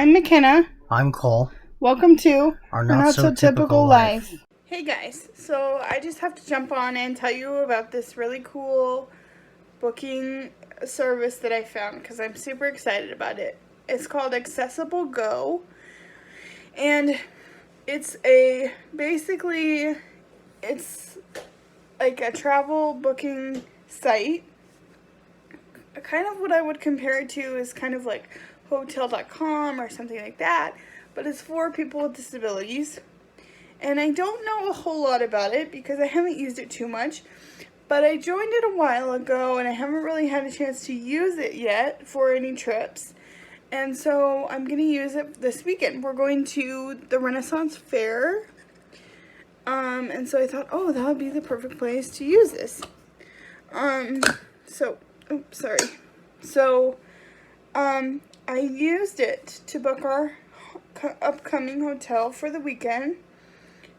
I'm McKenna. I'm Cole. Welcome to Our Not So Typical Life. Hey guys, so I just have to jump on and tell you about this really cool booking service that I found because I'm super excited about it. It's called accessibleGO, and it's like a travel booking site. Kind of what I would compare it to is kind of like hotel.com or something like that, but it's for people with disabilities. And I don't know a whole lot about it because I haven't used it too much, but I joined it a while ago and I haven't really had a chance to use it yet for any trips. And so I'm going to use it this weekend. We're going to the Renaissance Fair. And so I thought, oh, that would be the perfect place to use this. I used it to book our upcoming hotel for the weekend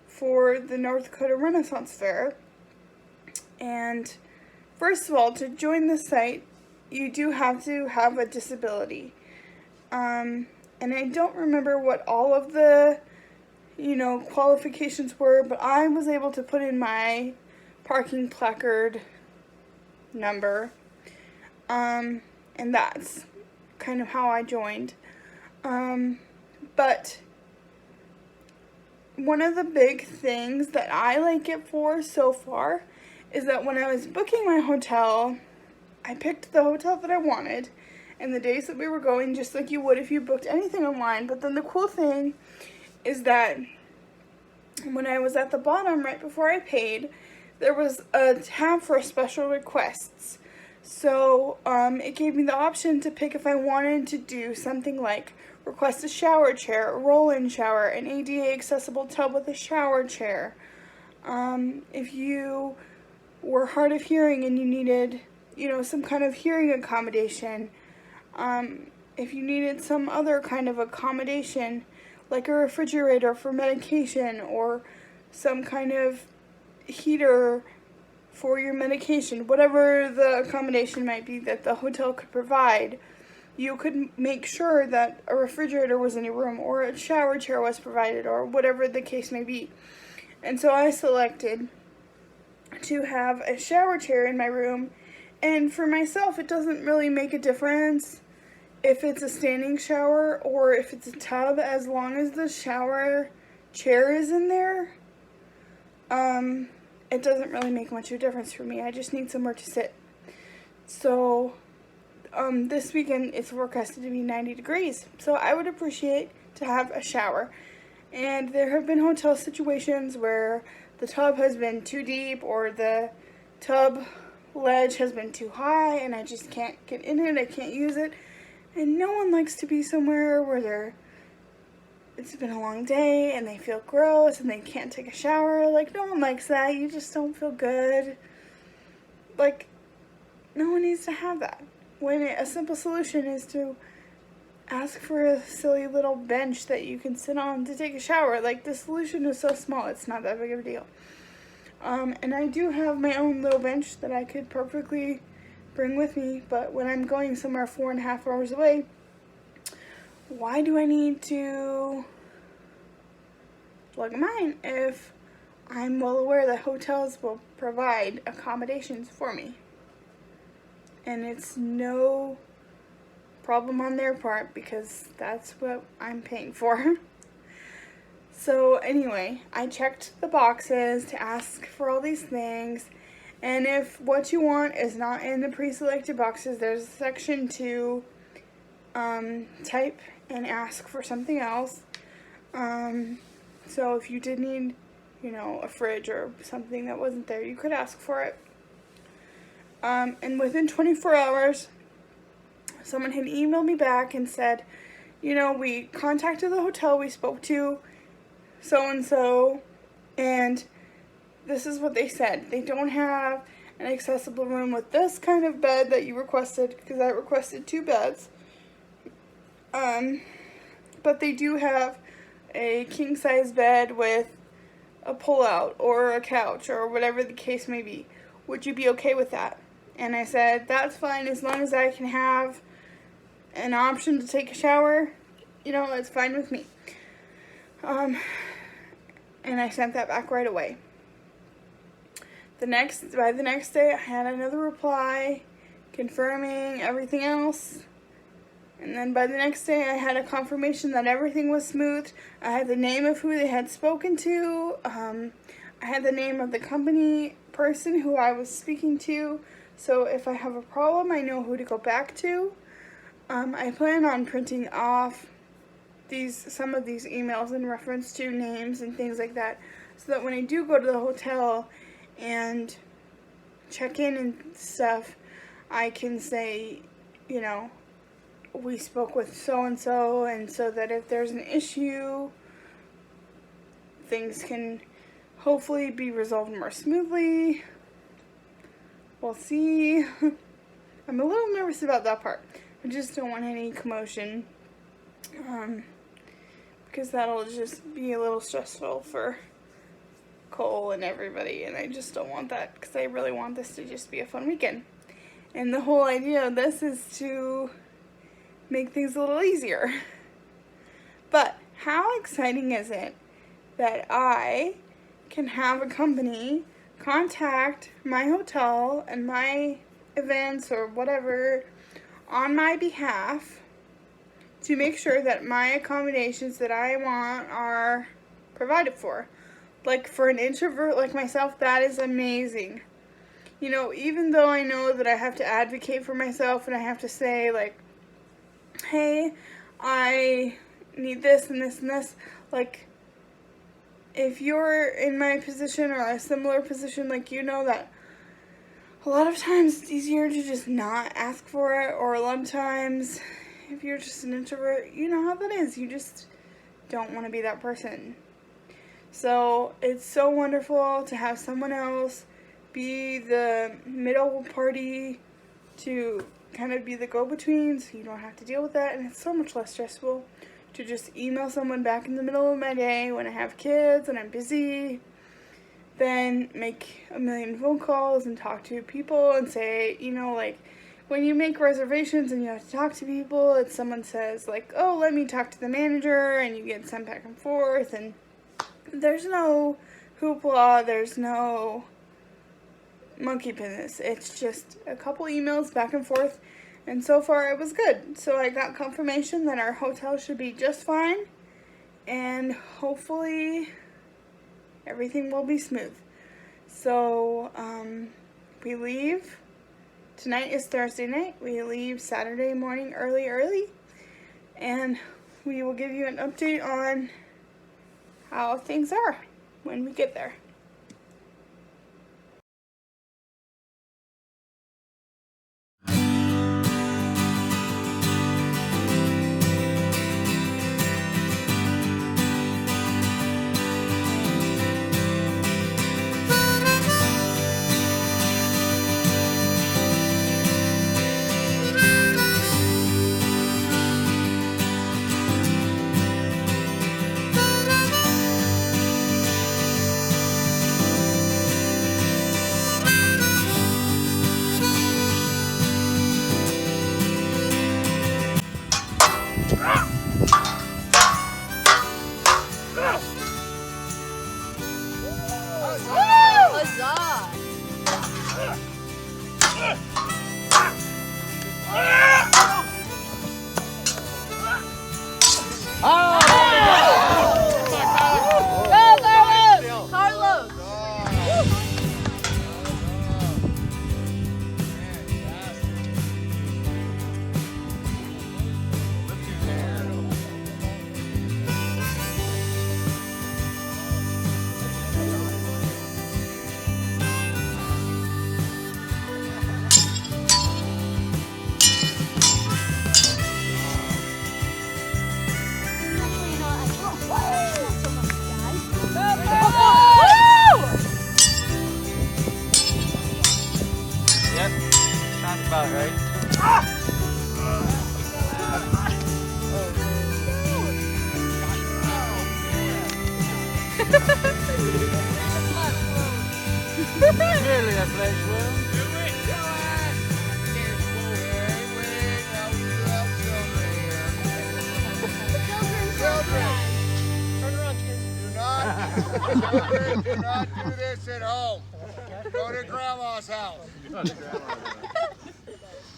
for the North Dakota Renaissance Fair. And first of all, to join the site, you do have to have a disability. And I don't remember what all of the, qualifications were, but I was able to put in my parking placard number. And that's kind of how I joined. But one of the big things that I like it for so far is that when I was booking my hotel, I picked the hotel that I wanted and the days that we were going, just like you would if you booked anything online. But then the cool thing is that when I was at the bottom right before I paid, there was a tab for special requests. So it gave me the option to pick if I wanted to do something like request a shower chair, a roll-in shower, an ADA accessible tub with a shower chair. If you were hard of hearing and you needed, some kind of hearing accommodation. If you needed some other kind of accommodation, like a refrigerator for medication or some kind of heater for your medication, whatever the accommodation might be that the hotel could provide, you could make sure that a refrigerator was in your room or a shower chair was provided or whatever the case may be. And so I selected to have a shower chair in my room, and for myself it doesn't really make a difference if it's a standing shower or if it's a tub, as long as the shower chair is in there. It doesn't really make much of a difference for me. I just need somewhere to sit. So this weekend it's forecasted to be 90 degrees, so I would appreciate to have a shower. And there have been hotel situations where the tub has been too deep or the tub ledge has been too high and I just can't get in it, I can't use it. And no one likes to be somewhere where it's been a long day and they feel gross and they can't take a shower. Like, no one likes that. You just don't feel good. Like, no one needs to have that. When a simple solution is to ask for a silly little bench that you can sit on to take a shower. Like, the solution is so small, it's not that big of a deal. And I do have my own little bench that I could perfectly bring with me, but when I'm going somewhere 4.5 hours away, why do I need to plug mine if I'm well aware that hotels will provide accommodations for me? And it's no problem on their part because that's what I'm paying for. So anyway, I checked the boxes to ask for all these things, and if what you want is not in the pre-selected boxes, there's a section to type and ask for something else. So if you did need, a fridge or something that wasn't there, you could ask for it. And within 24 hours, someone had emailed me back and said, we contacted the hotel, we spoke to so-and-so, and this is what they said. They don't have an accessible room with this kind of bed that you requested, because I requested 2 beds. But they do have a king-size bed with a pull-out or a couch or whatever the case may be. Would you be okay with that? And I said, that's fine as long as I can have an option to take a shower you know, it's fine with me. And I sent that back right away. By the next day, I had another reply confirming everything else. And then by the next day, I had a confirmation that everything was smooth. I had the name of who they had spoken to. I had the name of the company person who I was speaking to. So if I have a problem, I know who to go back to. I plan on printing off some of these emails in reference to names and things like that, so that when I do go to the hotel and check in and stuff, I can say, you know, we spoke with so-and-so, and so that if there's an issue, things can hopefully be resolved more smoothly. We'll see. I'm a little nervous about that part. I just don't want any commotion, because that'll just be a little stressful for Cole and everybody, and I just don't want that, because I really want this to just be a fun weekend. And the whole idea of this is to make things a little easier. But how exciting is it that I can have a company contact my hotel and my events or whatever on my behalf to make sure that my accommodations that I want are provided for. Like, for an introvert like myself, that is amazing. You know, even though I know that I have to advocate for myself and I have to say, like, hey, I need this and this and this, like, if you're in my position or a similar position, like, you know that a lot of times it's easier to just not ask for it, or a lot of times if you're just an introvert, you know how that is. You just don't want to be that person. So it's so wonderful to have someone else be the middle party, to kind of be the go-between, so you don't have to deal with that, and it's so much less stressful to just email someone back in the middle of my day when I have kids and I'm busy, then make a million phone calls and talk to people and say, you know, like, when you make reservations and you have to talk to people, and someone says, like, oh, let me talk to the manager, and you get sent back and forth, and there's no hoopla, there's no monkey business. It's just a couple emails back and forth, and so far it was good. So I got confirmation that our hotel should be just fine, and hopefully everything will be smooth. So we leave. Tonight is Thursday night. We leave Saturday morning early, and we will give you an update on how things are when we get there. About right. Nearly a flash wound. Children, do not do this at home. Go to Grandma's house.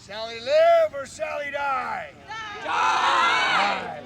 Shall he live or shall he die? Die!